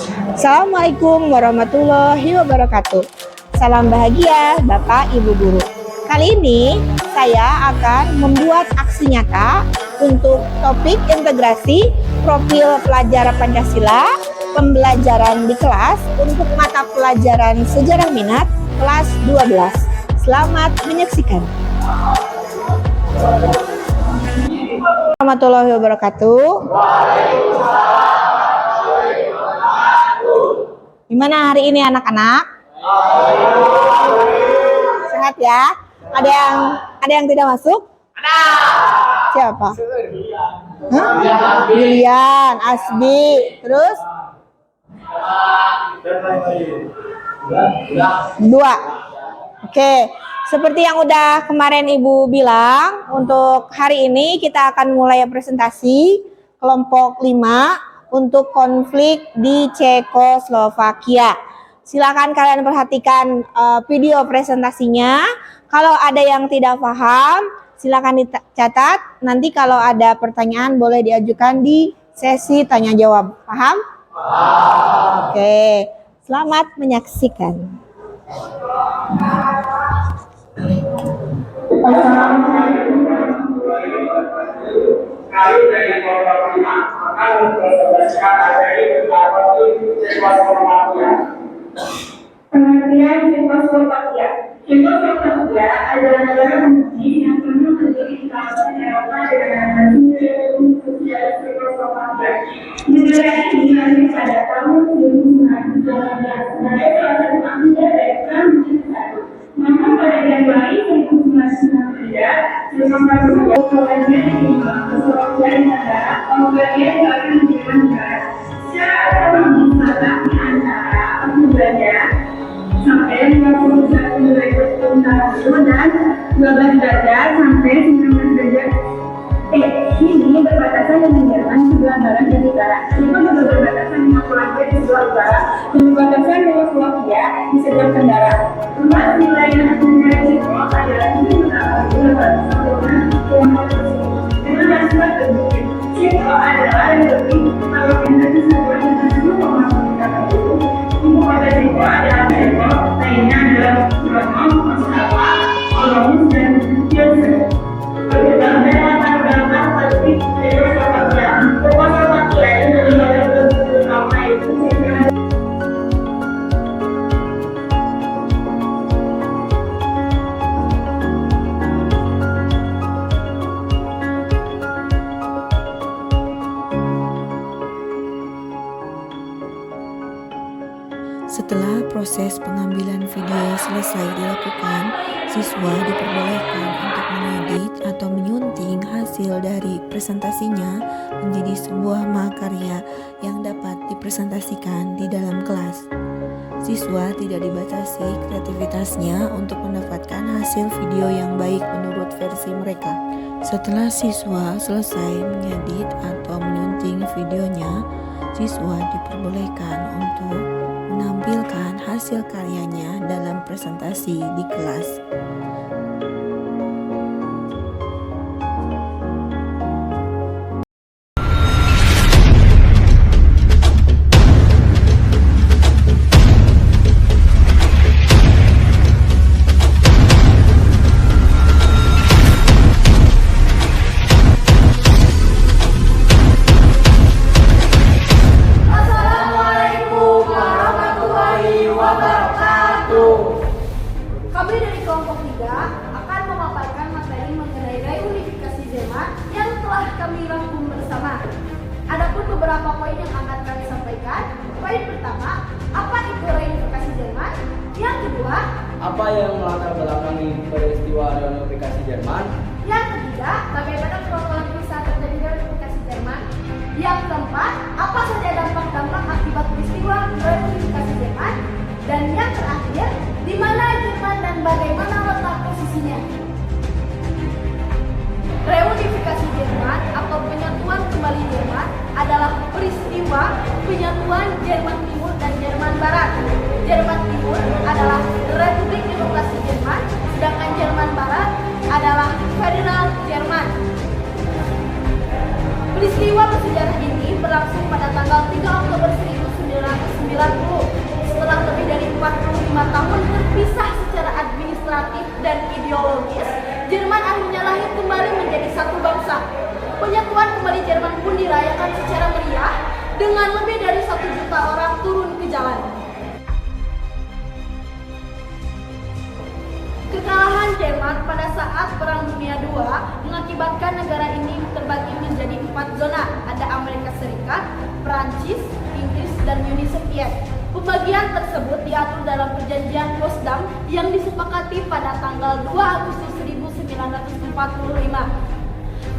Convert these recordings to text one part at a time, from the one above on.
Assalamualaikum warahmatullahi wabarakatuh. Salam bahagia Bapak Ibu Guru. Kali ini saya akan membuat aksi nyata untuk topik integrasi profil pelajar Pancasila pembelajaran di kelas untuk mata pelajaran sejarah minat kelas 12. Selamat menyaksikan. Warahmatullahi wabarakatuh. Gimana hari ini anak-anak? Sehat ya? Ada yang tidak masuk? Siapa? Julian, Asbi, terus? Dua. Oke, seperti yang udah kemarin Ibu bilang, untuk hari ini kita akan mulai presentasi kelompok 5 untuk konflik di Cekoslovakia. Silakan kalian perhatikan video presentasinya. Kalau ada yang tidak paham, silakan dicatat. Nanti kalau ada pertanyaan boleh diajukan di sesi tanya jawab. Paham? Oke, selamat menyaksikan. Kali dari kelompok 5 akan mempresentasikan materi tentang Cekoslovakia. Pengertian Cekoslovakia. Cekoslovakia adalah negara komunis yang pernah terjadi di kawasan Eropa dengan nama Uni Sosial Cekoslovakia. Negara ini lahir pada tahun 1918 sebagai salah satu anggota dari Perang Dunia I. Namun pada Januari 1993, Cekoslovakia diterima ke Slovakia negara pembagian baru menjadi negara. Secara ekonomi di antara Austria sampai 51 derajat tahun dan 12 derajat sampai 19 derajat. Ini berbatasan dengan Jerman sebelah barat dan utara. Itu juga berbatasan dengan Polandia di sebelah utara dan berbatasan dengan Slovakia di sebelah tenggara. Luas wilayah negara Ceko adalah 7,8 dengan maksimal terbukti. Ceko adalah lebih organisasi sebuah dengan 10,9 Ibu kota Ceko adalah Ceko, lainnya adalah Brno, Ostrava, Olomouc, dan Pilsen. Berbeda dengan latar politik Cekoslovakia. Cekoslovakia itu negara utama yaitu Ceko. Setelah proses pengambilan video selesai dilakukan, siswa diperbolehkan untuk mengedit atau menyunting hasil dari presentasinya menjadi sebuah mahakarya yang dapat dipresentasikan di dalam kelas. Siswa tidak dibatasi kreativitasnya untuk mendapatkan hasil video yang baik menurut versi mereka. Setelah siswa selesai mengedit atau menyunting videonya, siswa diperbolehkan untuk menampilkan hasil karyanya dalam presentasi di kelas. Kami dari kelompok 3 akan memaparkan materi mengenai reunifikasi Jerman yang telah kami rangkum bersama. Adapun beberapa poin yang akan kami sampaikan. Poin pertama, apa itu reunifikasi Jerman? Yang kedua, apa yang melatar belakangi peristiwa reunifikasi Jerman? Yang ketiga, bagaimana kronologis saat terjadi reunifikasi Jerman? Yang keempat, apa saja dampak-dampak akibat peristiwa reunifikasi Jerman? Dan yang terakhir, di mana Jerman dan bagaimana letak posisinya? Reunifikasi Jerman atau penyatuan kembali Jerman adalah peristiwa penyatuan Jerman Timur dan Jerman Barat. Jerman Timur adalah Republik Demokrasi Jerman, sedangkan Jerman Barat adalah Federal Jerman. Peristiwa bersejarah ini berlangsung pada tanggal 3 Oktober 1945 dan ideologis, Jerman akhirnya lahir kembali menjadi satu bangsa. Penyatuan kembali Jerman pun dirayakan secara meriah dengan lebih dari 1 juta orang turun ke jalan. Kekalahan Jerman pada saat Perang Dunia II mengakibatkan negara ini terbagi menjadi 4 zona. Ada Amerika Serikat, Prancis, Inggris, dan Uni Soviet. Pembagian tersebut diatur dalam Perjanjian Potsdam yang disepakati pada tanggal 2 Agustus 1945.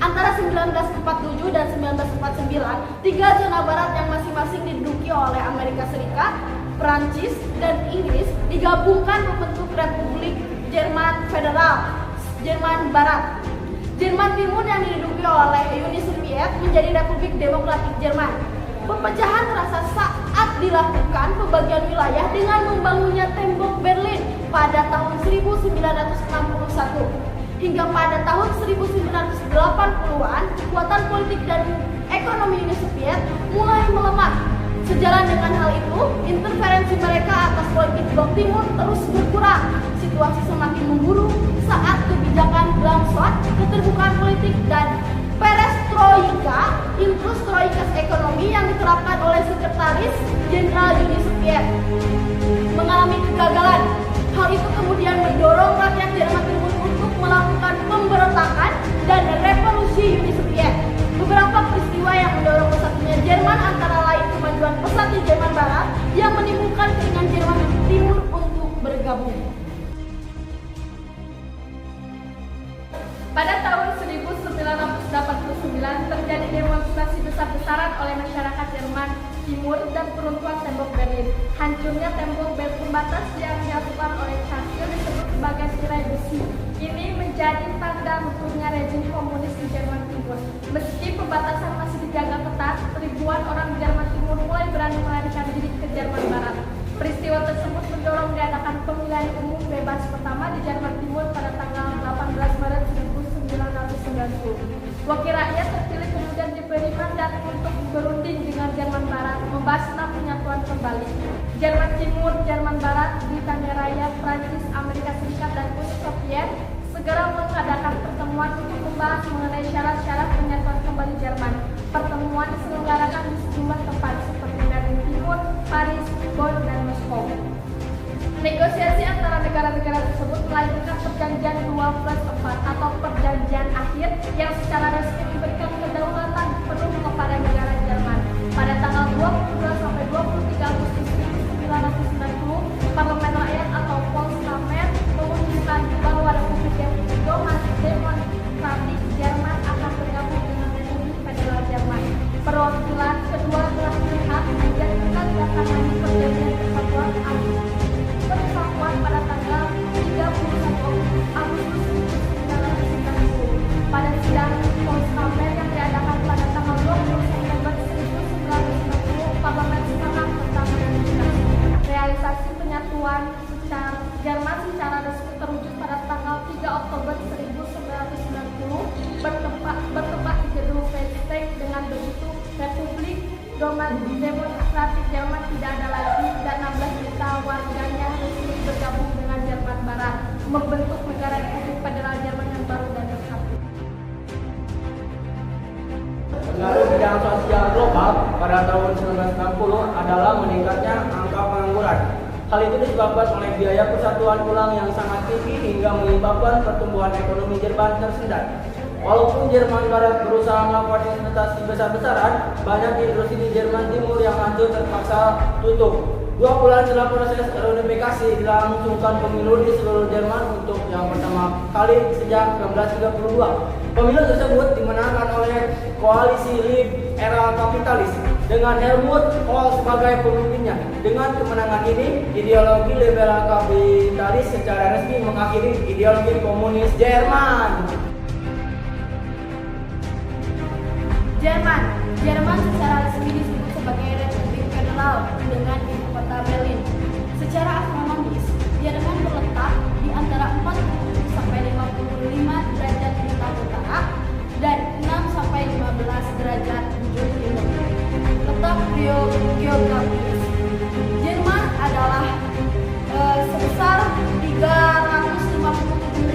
Antara 1947 dan 1949, 3 zona barat yang masing-masing diduduki oleh Amerika Serikat, Prancis, dan Inggris digabungkan membentuk Republik Jerman Federal, Jerman Barat. Jerman Timur yang diduduki oleh Uni Soviet menjadi Republik Demokratik Jerman. Perpecahan terasa saat dilakukan pembagian wilayah dengan membangunnya tembok Berlin pada tahun 1961. Hingga pada tahun 1980-an, kekuatan politik dan ekonomi Uni Soviet mulai melemah. Sejalan dengan hal itu, interferensi mereka atas politik blok timur terus berkurang. Situasi semakin memburuk saat kebijakan Glasnost, keterbukaan politik, dan perestroika, intrus troikas ekonomi yang diterapkan oleh Sekretaris Jenderal Uni Soviet mengalami kegagalan. Hal itu kemudian mendorong rakyat Jerman Timur untuk melakukan pemberontakan dan revolusi Uni Soviet. Beberapa peristiwa yang mendorong bersatunya Jerman antara lain kemajuan pesat di Jerman Barat yang menimbulkan keinginan Jerman Timur untuk bergabung. Pada tahun 1989 terjadi demonstrasi besar-besaran oleh masyarakat Jerman Timur dan peruntuhan tembok Berlin. Hancurnya tembok Berlin pembatas yang dilakukan oleh Churchill disebut sebagai tirai besi. Ini menjadi tanda runtuhnya rezim komunis di Jerman Timur. Meski pembatasan masih dijaga ketat, ribuan orang Jerman Timur mulai berani melarikan diri ke Jerman Barat. Peristiwa tersebut mendorong diadakan pemilihan umum bebas pertama di Jerman Timur pada tanggal 18 Maret 1990. Wakil rakyat terpilih kemudian diberi mandat untuk berunding dengan Jerman Barat, membahas tentang penyatuan kembali. Jerman Timur, Jerman Barat, Britania Raya, Prancis, Amerika Serikat, dan Uni Soviet segera mengadakan pertemuan untuk membahas mengenai syarat-syarat penyatuan kembali Jerman. Pertemuan diselenggarakan di sejumlah tempat seperti Berlin Timur, Paris, Bonn, dan Moskow. Negosiasi antara negara-negara tersebut melahirkan perjanjian 2+4 atau perjanjian akhir yang secara resmi memberikan kedaulatan penuh kepada negara Jerman. Pada tanggal 22 sampai 23 Agustus 1990, Parlemen Rakyat atau Volkskammer memutuskan bahwa Republik Demokratik Jerman akan bergabung dengan Republik Federal Jerman. Perwakilan kedua belah pihak menjadikan dilaksanakan perjanjian persatuan pada tanggal 31 Agustus 1990. Pada sidang Volkskammer yang diadakan pada tanggal 20 September 1990, Parlemen sepakat tentang ratifikasi. Realisasi penyatuan Jerman secara resmi terwujud pada tanggal 3 Oktober 1990 bertempat di gedung Reichstag. Dengan begitu, Republik Demokratik Jerman tidak ada lagi dan 16 juta warganya resmi bergabung dengan Jerman Barat, membentuk negara Republik Federal Jerman yang baru dan bersatu. Pengaruh bidang sosial global pada tahun 1960 adalah meningkatnya angka pengangguran. Hal itu disebabkan oleh biaya persatuan ulang yang sangat tinggi hingga menyebabkan pertumbuhan ekonomi Jerman tersendat. Walaupun Jerman Barat berusaha melakukan investasi besar-besaran, banyak industri di Jerman Timur yang hancur terpaksa tutup. 2 bulan setelah proses reunifikasi, dilangsungkan pemilu di seluruh Jerman untuk yang pertama kali sejak 1932. Pemilu tersebut dimenangkan oleh koalisi Lieb era kapitalis dengan Helmut Kohl sebagai pemimpinnya. Dengan kemenangan ini, ideologi liberal kapitalis secara resmi mengakhiri ideologi komunis Jerman. Jerman secara resmi disebut sebagai Republik Federal dengan ibu kota Berlin. Secara astronomis, Jerman terletak di antara 40 sampai 55 derajat bintang utara dan 6 sampai 15 derajat bujur timur. Letak geografis, Jerman adalah sebesar 357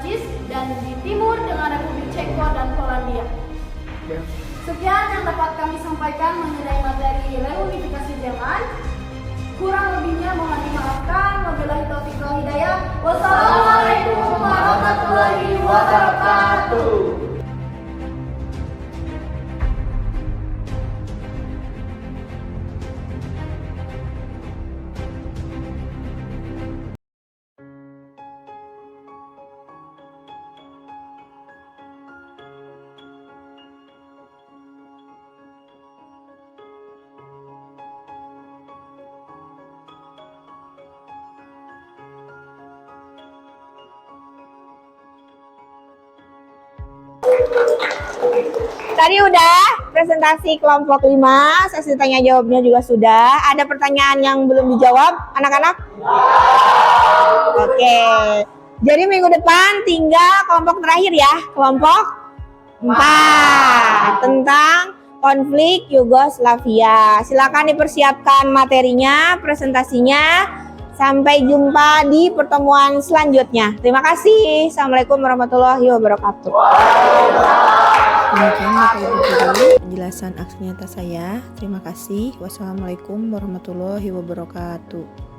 Prancis, dan di timur dengan Republik Ceko dan Polandia. Sekian yang dapat kami sampaikan mengenai materi reunifikasi Jerman. Kurang lebihnya mohon dimaafkan. Wabillahi taufiq wal hidayah. Wassalamualaikum warahmatullahi wabarakatuh. Tadi udah presentasi kelompok 5, sesi tanya jawabnya juga sudah. Ada pertanyaan yang belum dijawab, anak-anak? Oke. Jadi minggu depan tinggal kelompok terakhir ya, kelompok 4 tentang konflik Yugoslavia. Silakan dipersiapkan materinya, presentasinya. Sampai jumpa di pertemuan selanjutnya. Terima kasih. Assalamualaikum warahmatullahi wabarakatuh. Demikian Bapak Ibu Guru penjelasan aksi nyata saya. Terima kasih. Wassalamualaikum warahmatullahi wabarakatuh.